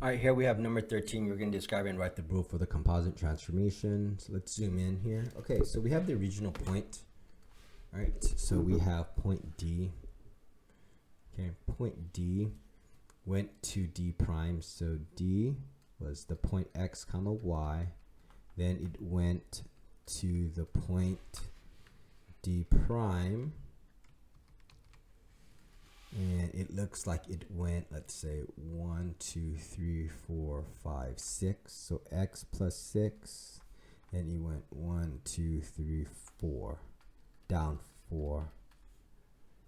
All right, here we have number 13. We're going to describe and write the rule for the composite transformation. So let's zoom in here. Okay, so we have the original point. All right, so we have point D. Okay, point D went to D prime. So D was the point X comma Y. Then it went to the point D prime. And it looks like it went, let's say 1, 2, 3, 4, 5, 6. So X plus 6. Then it went 1, 2, 3, 4. Down 4.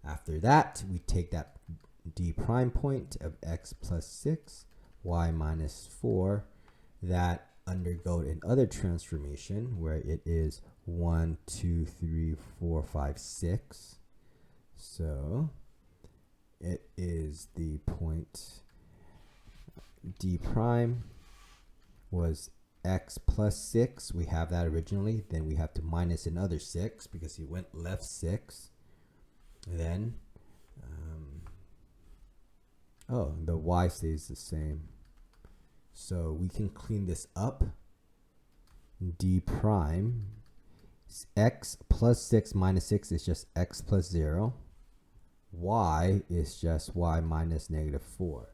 After that, we take that D prime point of X plus 6, Y minus 4. That undergo another transformation where it is 1, 2, 3, 4, 5, 6. So it is the point D prime was X plus 6. We have that originally. Then we have to minus another 6 because he went left 6. Then, the Y stays the same. So we can clean this up. D prime, X plus 6 minus 6 is just X plus 0. Y is just Y minus negative 4.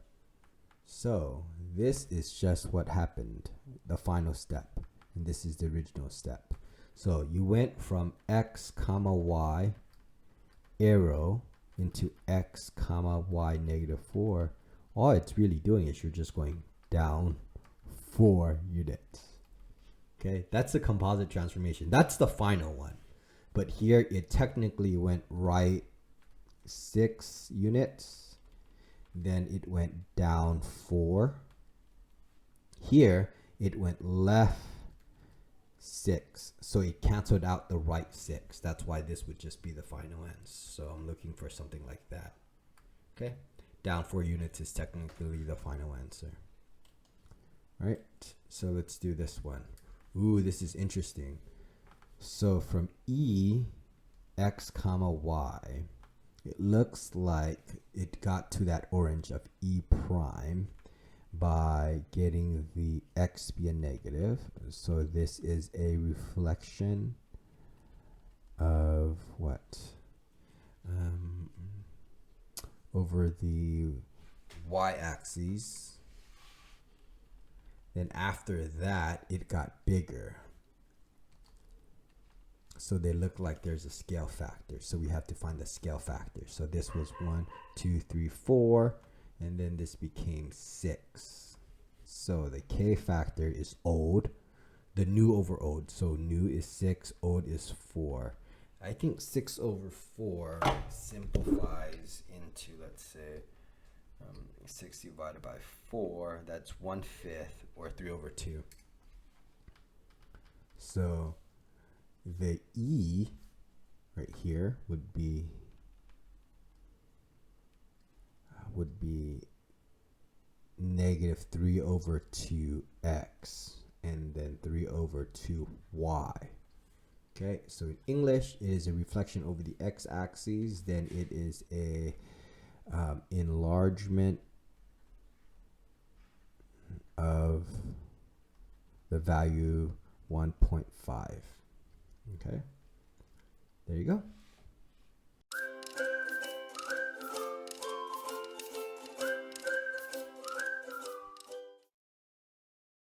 So this is just what happened, the final step. And this is the original step. So you went from X comma Y arrow into X comma Y negative 4. All it's really doing is you're just going down 4 units. Okay, that's the composite transformation. That's the final one. But here it technically went right 6 units, then it went down 4. Here it went left 6, so it canceled out the right 6. That's why this would just be the final answer. So I'm looking for something like that. Okay, down 4 units is technically the final answer. All right, so let's do this one. Ooh, this is interesting. So from E, X comma Y, it looks like it got to that orange of E prime by getting the X be a negative. So this is a reflection of what? Over the Y-axis. Then after that, it got bigger. So they look like there's a scale factor. So we have to find the scale factor. So this was 1, 2, 3, 4. And then this became 6. So the K factor is old. The new over old. So new is 6, old is 4. I think 6 over 4 simplifies into, let's say, 6 divided by 4. That's 1/5 or 3 over 2. So the E right here would be negative 3 over 2x and then 3 over 2y. Okay, so in English it is a reflection over the x-axis, then it is a enlargement of the value 1.5. Okay, there you go.